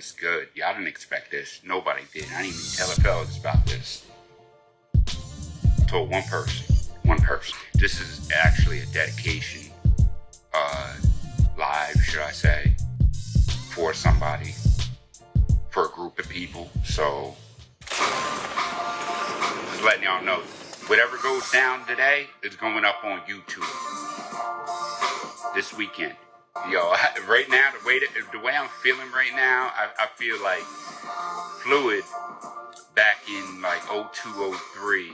what's good? Y'all didn't expect this. Nobody did. I didn't even tell the fellas about this. Told one person. One person. This is actually a dedication, live, should I say, for somebody, for a group of people. So, just letting y'all know, whatever goes down today is going up on YouTube this weekend. Yo, right now, the way I'm feeling right now, I feel like Fluid back in like 02, 03,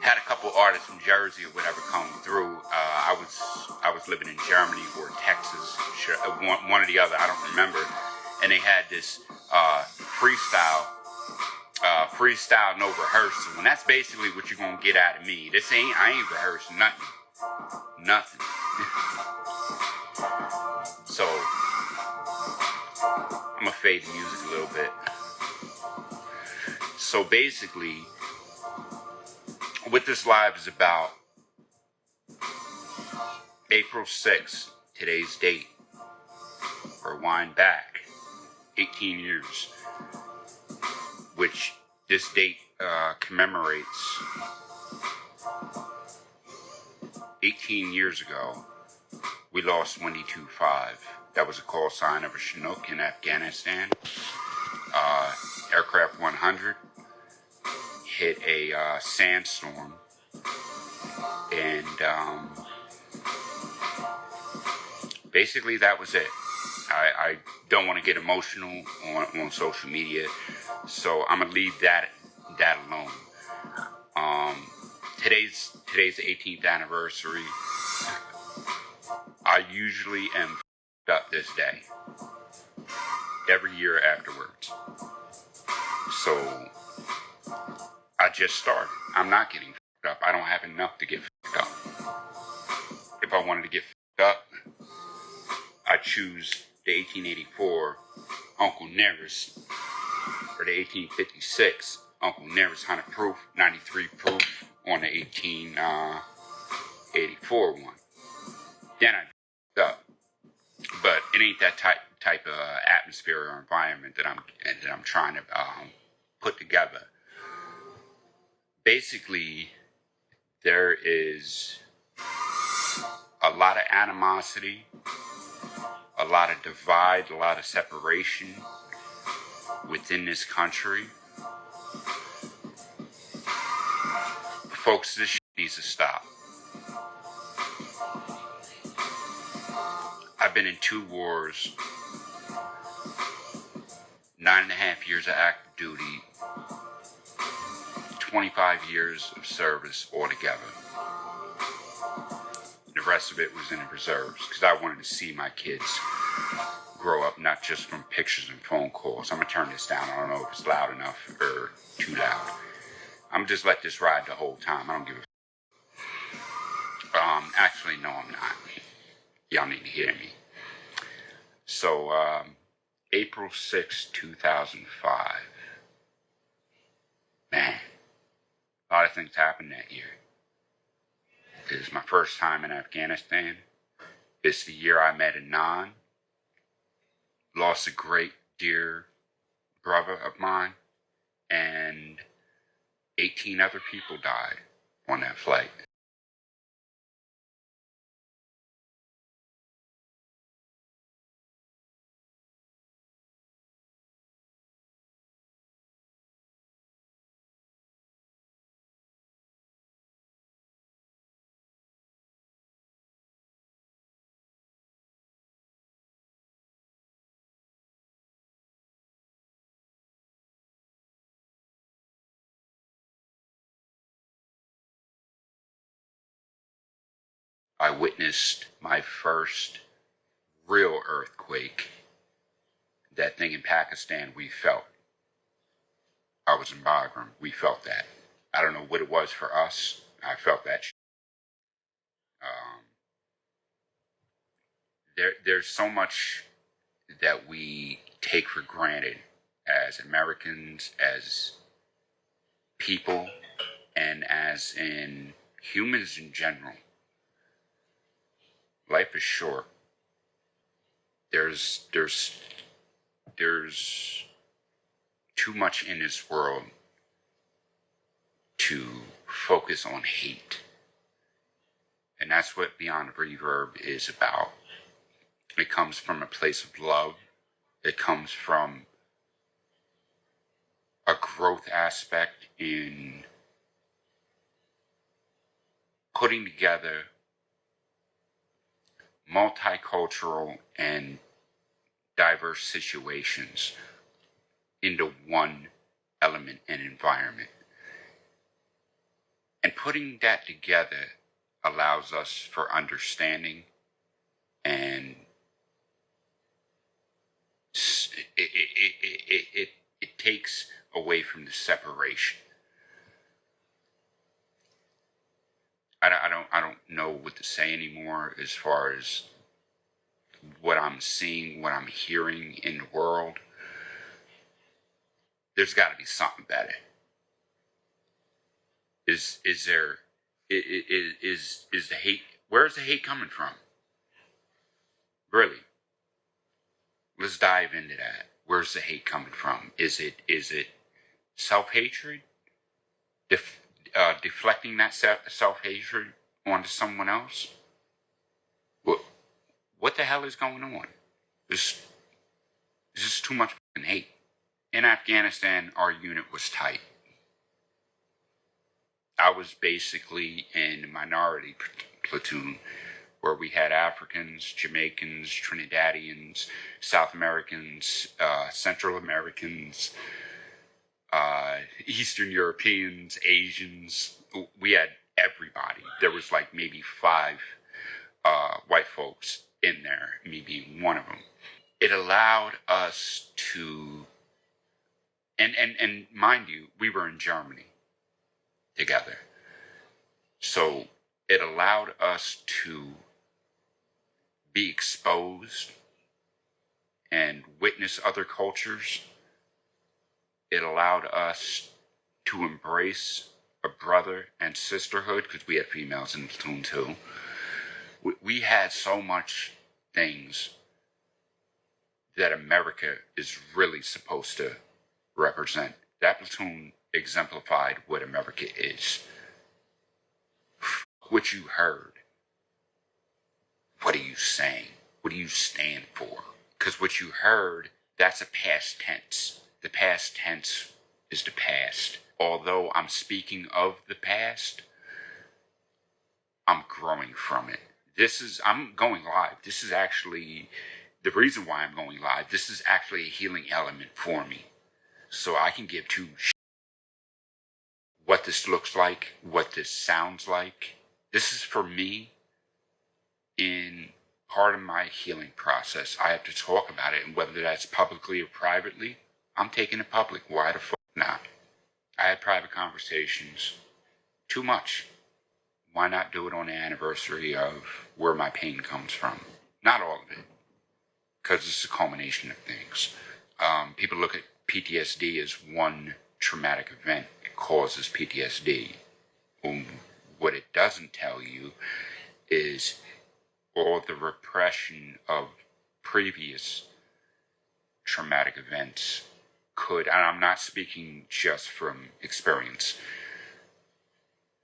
had a couple artists from Jersey or whatever come through. I was living in Germany or Texas, one or the other, I don't remember. And they had this freestyle, no rehearsal, and that's basically what you're gonna get out of me. I ain't rehearsing nothing. So I'm gonna fade the music a little bit. So basically, what this live is about, April 6th, today's date, rewind back 18 years, which this date commemorates 18 years ago, we lost Wendy 25. That was a call sign of a Chinook in Afghanistan. Aircraft 100 hit a sandstorm, and basically that was it. I don't want to get emotional on social media, so I'm gonna leave that alone. Today's the 18th anniversary. I usually am f***ed up this day every year afterwards. So I just started. I'm not getting f***ed up. I don't have enough to get f***ed up. If I wanted to get f***ed up, I choose the 1884 Uncle Nearest, or the 1856 Uncle Nearest 100 proof, 93 proof on the 1884 one. Then I f***ed up. But it ain't that type of atmosphere or environment that I'm trying to put together. Basically, there is a lot of animosity, a lot of divide, a lot of separation within this country. Folks, this shit needs to stop. I've been in 2 wars, 9.5 years of active duty, 25 years of service altogether. The rest of it was in the reserves, because I wanted to see my kids grow up, not just from pictures and phone calls. I'm going to turn this down. I don't know if it's loud enough or too loud. I'm going to just let this ride the whole time. I don't give a f***. Actually, no, I'm not. Y'all need to hear me. So, April 6, 2005. Man, a lot of things happened that year. It was my first time in Afghanistan. It's the year I met Anon. Lost a great dear brother of mine. And 18 other people died on that flight. I witnessed my first real earthquake. That thing in Pakistan we felt. I was in Bagram. We felt that. I don't know what it was for us. I felt that. There's so much that we take for granted as Americans, as people, and as in humans in general. Life is short. There's there's too much in this world to focus on hate. And that's what Beyond Reverb is about. It comes from a place of love. It comes from a growth aspect in putting together multicultural and diverse situations into one element and environment. And putting that together allows us for understanding, and it takes away from the separation. I don't know what to say anymore as far as what I'm seeing, what I'm hearing in the world. There's got to be something better. Is there is the hate? Where's the hate coming from? Really? Let's dive into that. Where's the hate coming from? Is it self-hatred? Deflecting that self-hatred onto someone else? What the hell is going on? There's just too much hate. In Afghanistan, our unit was tight. I was basically in a minority platoon where we had Africans, Jamaicans, Trinidadians, South Americans, Central Americans, Eastern Europeans, Asians. We had everybody. There was like maybe 5 white folks in there, me being one of them. It allowed us to, and mind you, we were in Germany together. So it allowed us to be exposed and witness other cultures. It allowed us to embrace a brother and sisterhood, because we had females in the platoon too. We had so much things that America is really supposed to represent. That platoon exemplified what America is. What you heard. What are you saying? What do you stand for? Because what you heard, that's a past tense. The past tense is the past. Although I'm speaking of the past, I'm growing from it. I'm going live. This is actually the reason why I'm going live. This is actually a healing element for me. So I can give two what this looks like, what this sounds like. This is for me in part of my healing process. I have to talk about it, and whether that's publicly or privately, I'm taking it public. Why the fuck not? I had private conversations. Too much. Why not do it on the anniversary of where my pain comes from? Not all of it, because it's a culmination of things. People look at PTSD as one traumatic event. It causes PTSD. What it doesn't tell you is all the repression of previous traumatic events could, and I'm not speaking just from experience,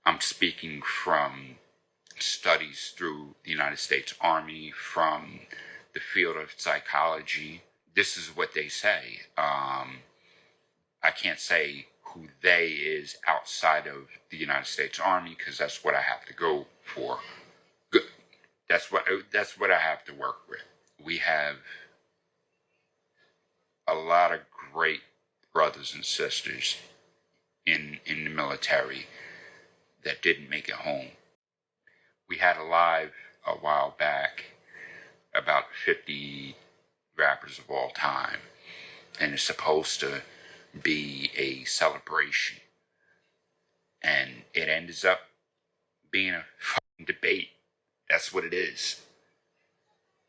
I'm speaking from studies through the United States Army, from the field of psychology. This is what they say. I can't say who they is outside of the United States Army, because that's what I have to go for. That's what I have to work with. We have a lot of great brothers and sisters in the military that didn't make it home. We had a live a while back about 50 rappers of all time, and it's supposed to be a celebration, and it ends up being a fucking debate. That's what it is.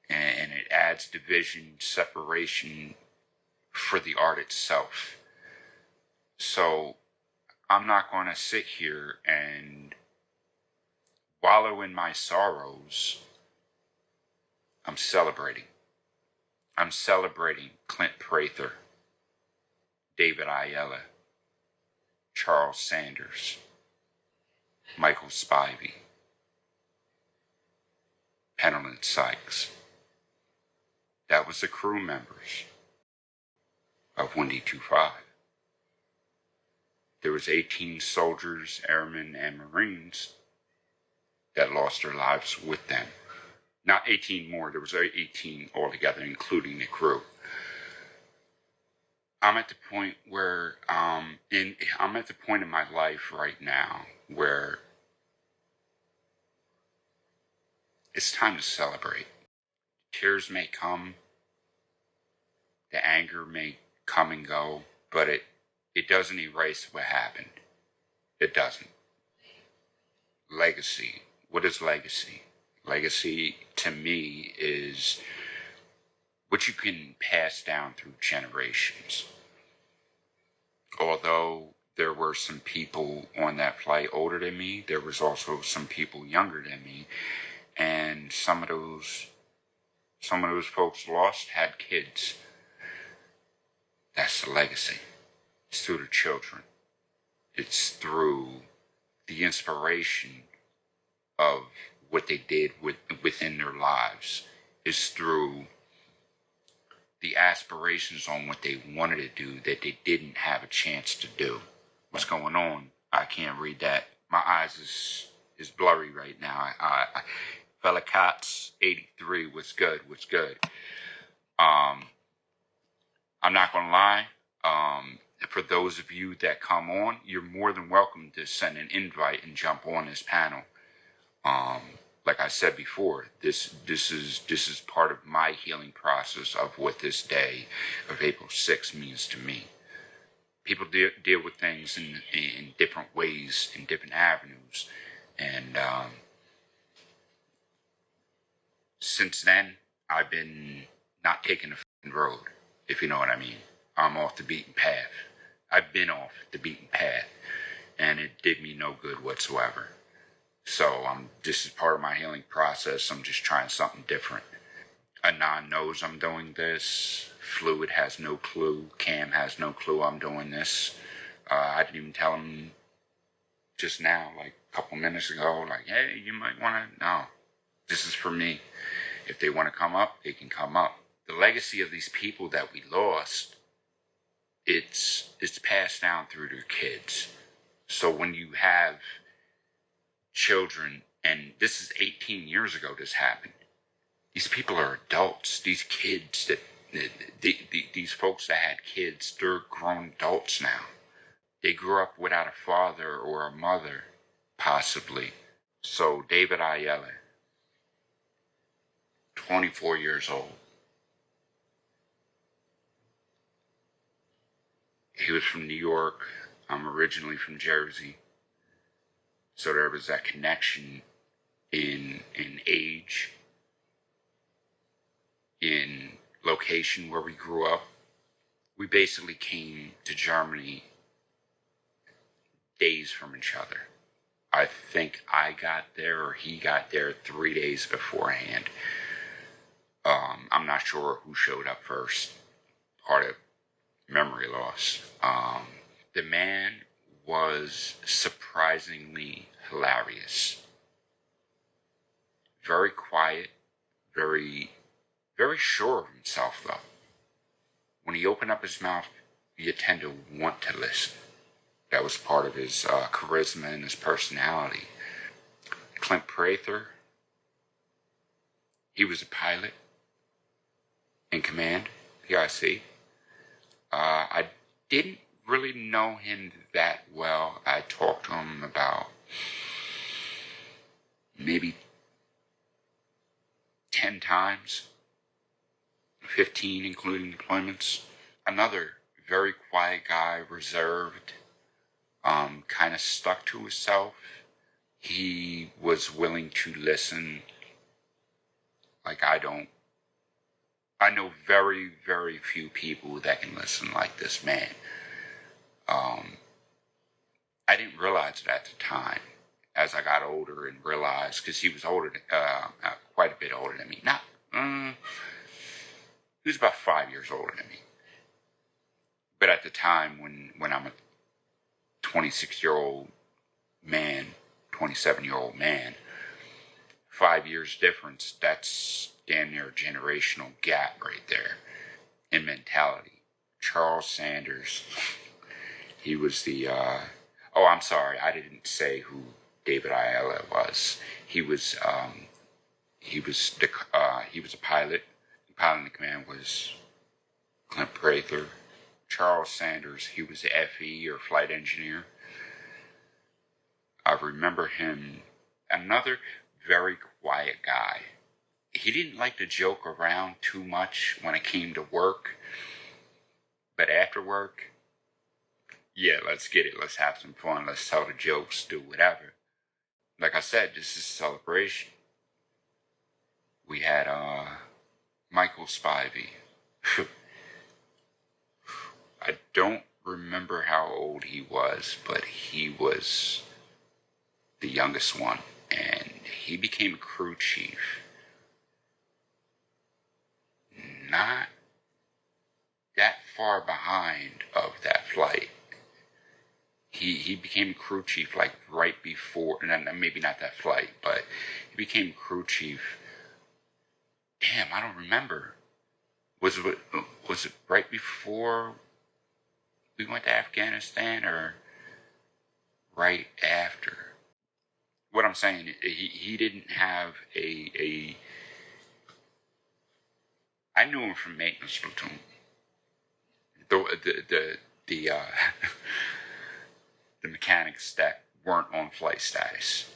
And it adds division, separation for the art itself. So I'm not going to sit here and wallow in my sorrows. I'm celebrating. I'm celebrating Clint Prather, David Ayala, Charles Sanders, Michael Spivey, Pendleton Sykes. That was the crew members of Windy 25. There was 18 soldiers, airmen, and Marines that lost their lives with them. Not 18 more, there was 18 altogether, including the crew. I'm at the point where, I'm at the point in my life right now where it's time to celebrate. Tears may come, the anger may come and go, but it doesn't erase what happened. It doesn't. Legacy. What is legacy? Legacy, to me, is what you can pass down through generations. Although there were some people on that flight older than me, there was also some people younger than me, and some of those folks lost had kids. That's the legacy. It's through the children. It's through the inspiration of what they did within their lives. It's through the aspirations on what they wanted to do that they didn't have a chance to do. What's going on? I can't read that. My eyes is blurry right now. Fella Cots 83. What's good? I'm not gonna lie. For those of you that come on, you're more than welcome to send an invite and jump on this panel. Like I said before, this is part of my healing process of what this day of April 6th means to me. People deal with things in different ways, in different avenues, and since then I've been not taking the road, if you know what I mean. I'm off the beaten path. I've been off the beaten path, and it did me no good whatsoever. So this is part of my healing process. I'm just trying something different. Anon knows I'm doing this. Fluid has no clue. Cam has no clue I'm doing this. I didn't even tell him just now, like a couple minutes ago, like, hey, you might want to, no, this is for me. If they want to come up, they can come up. The legacy of these people that we lost, it's passed down through their kids. So when you have children, and this is 18 years ago this happened. These people are adults. These kids, these folks that had kids, they're grown adults now. They grew up without a father or a mother, possibly. So David Ayala, 24 years old. He was from New York. I'm originally from Jersey. So there was that connection in age, in location where we grew up. We basically came to Germany days from each other. I think I got there or he got there 3 days beforehand. I'm not sure who showed up first. Part of memory loss. The man was surprisingly hilarious. Very quiet, very sure of himself, though. When he opened up his mouth, you tend to want to listen. That was part of his charisma and his personality. Clint Prather, he was a pilot in command, PIC. I didn't really know him that well. I talked to him about maybe 10 times, 15 including deployments. Another very quiet guy, reserved, kind of stuck to himself. He was willing to listen like I don't. I know very, very few people that can listen like this man. I didn't realize it at the time. As I got older and realized, because he was older, quite a bit older than me. Not He was about 5 years older than me. But at the time, when I'm a 26-year-old man, 27-year-old man, 5 years difference, that's damn near a generational gap right there in mentality. Charles Sanders, he was the, oh, I'm sorry, I didn't say who David Ayala was. He was a pilot. The pilot in the command was Clint Prather. Charles Sanders, he was the FE, or flight engineer. I remember him, another very quiet guy. He didn't like to joke around too much when it came to work. But after work, yeah, let's get it. Let's have some fun. Let's tell the jokes, do whatever. Like I said, this is a celebration. We had Michael Spivey. I don't remember how old he was, but he was the youngest one, and he became a crew chief not that far behind of that flight. He became crew chief like right before, and maybe not that flight, but he became crew chief. Damn, I don't remember. Was it right before we went to Afghanistan, or right after? What I'm saying, he didn't have a I knew him from maintenance platoon. The the mechanics that weren't on flight status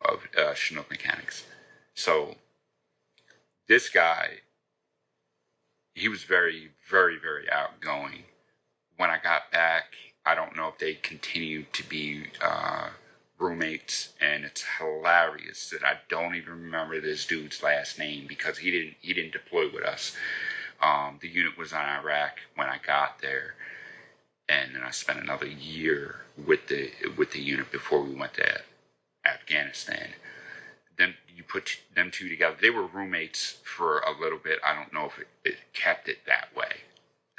of Chinook mechanics. So this guy, he was very, very, very outgoing. When I got back, I don't know if they continued to be roommates, and it's hilarious that I don't even remember this dude's last name because he didn't deploy with us. The unit was in Iraq when I got there, and then I spent another year with the unit before we went to Afghanistan. Then you put them two together. They were roommates for a little bit. I don't know if it kept it that way.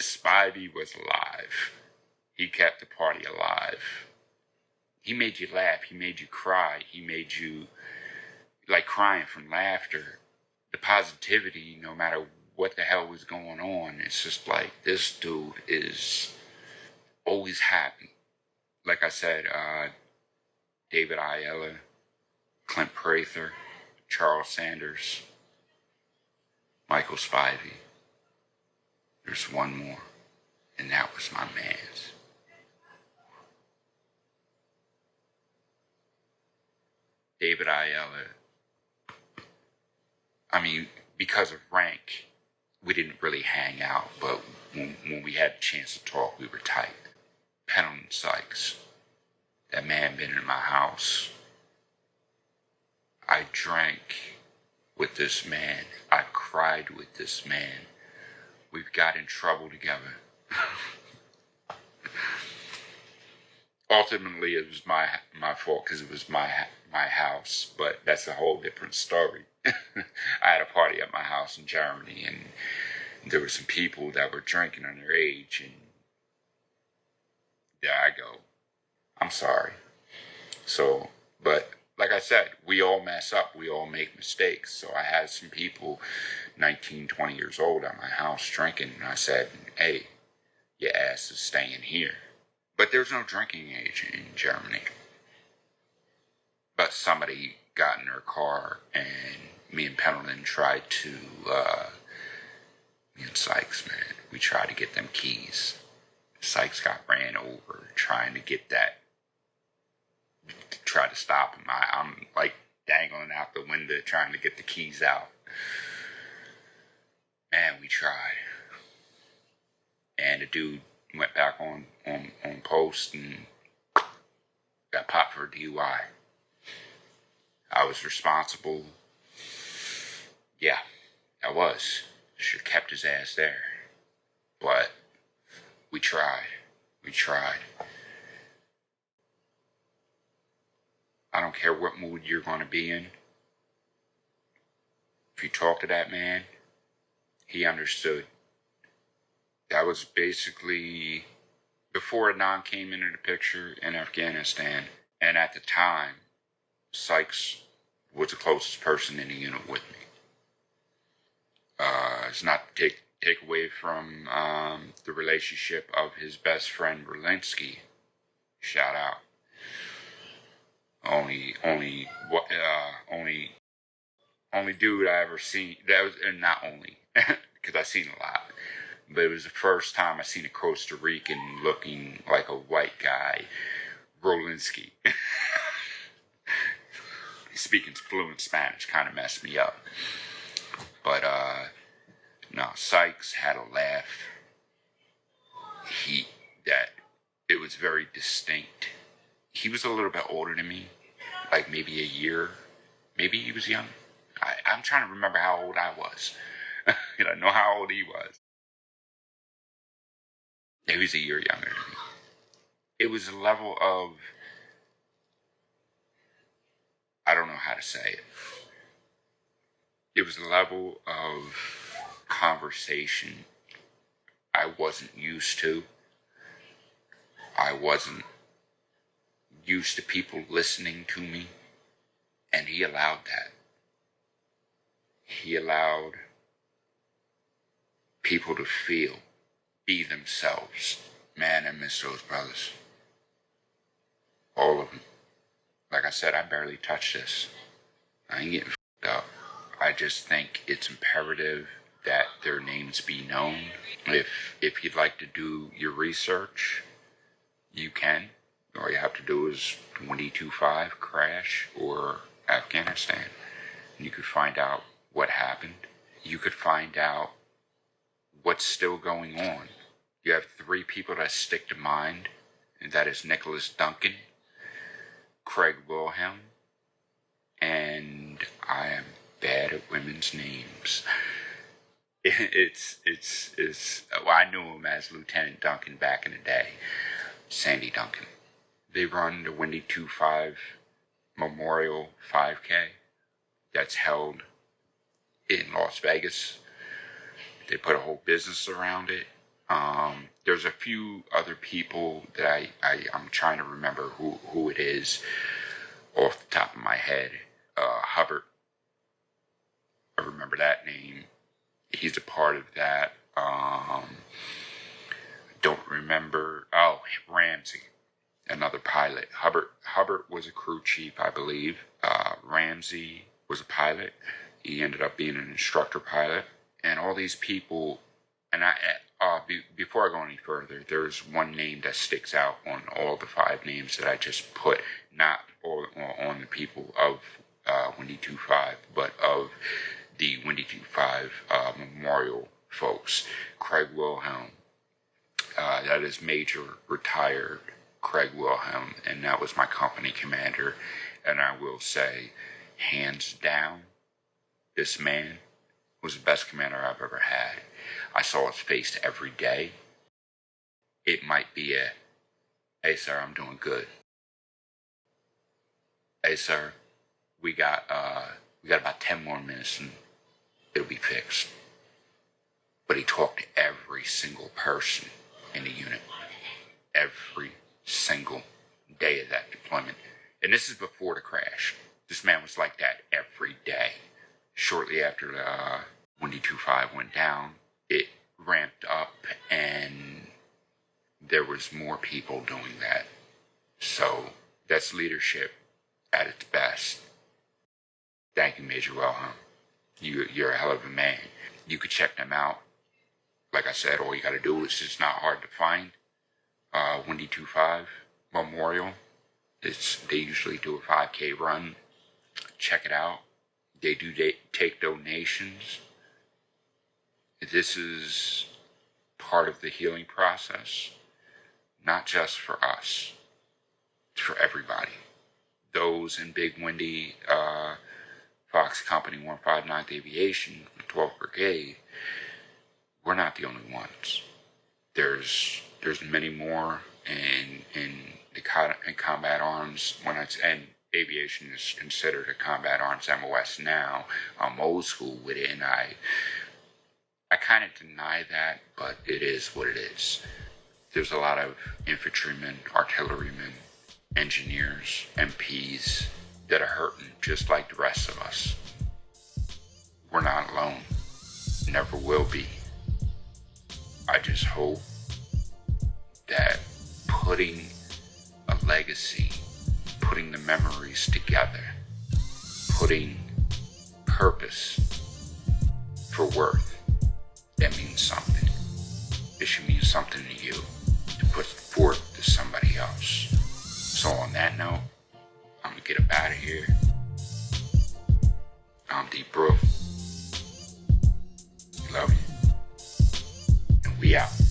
Spivey was alive. He kept the party alive. He made you laugh. He made you cry. He made you like crying from laughter. The positivity, no matter what the hell was going on, it's just like this dude is always happy. Like I said, David Ayala, Clint Prather, Charles Sanders, Michael Spivey. There's one more, and that was my man's. David Ayala. I mean, because of rank, we didn't really hang out, but when we had a chance to talk, we were tight. Pendleton Sykes. That man been in my house. I drank with this man. I cried with this man. We've got in trouble together. Ultimately, it was my fault because it was my house, but that's a whole different story. I had a party at my house in Germany, and there were some people that were drinking underage, and there I go. I'm sorry. So, but like I said, we all mess up. We all make mistakes. So I had some people 19, 20 years old at my house drinking, and I said, hey, your ass is staying here. But there's no drinking age in Germany. But somebody got in their car, and me and Pendleton tried to, me and Sykes, man, we tried to get them keys. Sykes got ran over trying to get that, tried to stop him. I'm like dangling out the window trying to get the keys out. Man, we tried. And the dude went back on post and got popped for a DUI. I was responsible. Yeah, I was. Should have kept his ass there. But we tried. We tried. I don't care what mood you're going to be in. If you talk to that man, He understood. That was basically before Adnan came into the picture in Afghanistan. And at the time, Sykes was the closest person in the unit with me. It's not to take away from the relationship of his best friend Berlinski. Shout out. Only dude I ever seen. That was, and not only because I've seen a lot, but it was the first time I seen a Costa Rican looking like a white guy, Rolinski. Speaking fluent Spanish kind of messed me up. But, no, Sykes had a laugh. It was very distinct. He was a little bit older than me, like maybe a year. Maybe he was young. I'm trying to remember how old I was. I know how old he was. He was a year younger than me. It was a level of, I don't know how to say it. It was a level of conversation I wasn't used to. I wasn't used to people listening to me, and he allowed that. He allowed people to feel, be themselves. Man, I miss those brothers. All of them. Like I said, I barely touched this. I ain't getting f***ed up. I just think it's imperative that their names be known. If you'd like to do your research, you can. All you have to do is 2025 crash or Afghanistan. You could find out what happened. You could find out what's still going on. You have 3 people that stick to mind, and that is Nicholas Duncan, Craig Wilhelm, and I am bad at women's names. I knew him as Lieutenant Duncan back in the day, Sandy Duncan. They run the Windy 2.5 Memorial 5K that's held in Las Vegas. They put a whole business around it. There's a few other people that I'm trying to remember who it is off the top of my head. Hubbard. I remember that name. He's a part of that. Don't remember. Oh, Ramsey, another pilot. Hubbard was a crew chief, I believe. Ramsey was a pilot. He ended up being an instructor pilot. And all these people, and before I go any further, there's one name that sticks out on all the 5 names that I just put, not all on the people of Windy 2.5, but of the Windy 2.5 Memorial folks. Craig Wilhelm, that is Major Retired Craig Wilhelm, and that was my company commander. And I will say, hands down, this man was the best commander I've ever had. I saw his face every day. It might be a, hey sir, I'm doing good. Hey sir, we got about 10 more minutes and it'll be fixed. But he talked to every single person in the unit. Every single day of that deployment. And this is before the crash. This man was like that every day. Shortly after the Windy 2.5 went down, it ramped up and there was more people doing that. So that's leadership at its best. Thank you, Major Wilhelm. You're a hell of a man. You could check them out. Like I said, all you got to do is, it's not hard to find. Windy 2.5 Memorial. They usually do a 5K run. Check it out. They do take donations. This is part of the healing process, not just for us. It's for everybody. Those in Big Windy, Fox Company 159th Aviation, 12th Brigade, we're not the only ones. There's many more in combat arms. And aviation is considered a combat arms MOS now. I'm old school with it, and I kind kind of deny that, but it is what it is. There's a lot of infantrymen, artillerymen, engineers, MPs that are hurting just like the rest of us. We're not alone. Never will be. I just hope that putting a legacy, putting the memories together, putting purpose for worth, that means something. It should mean something to you to put forth to somebody else. So on that note, I'm gonna get up out of here. I'm DBrklyn. Love you. And we out.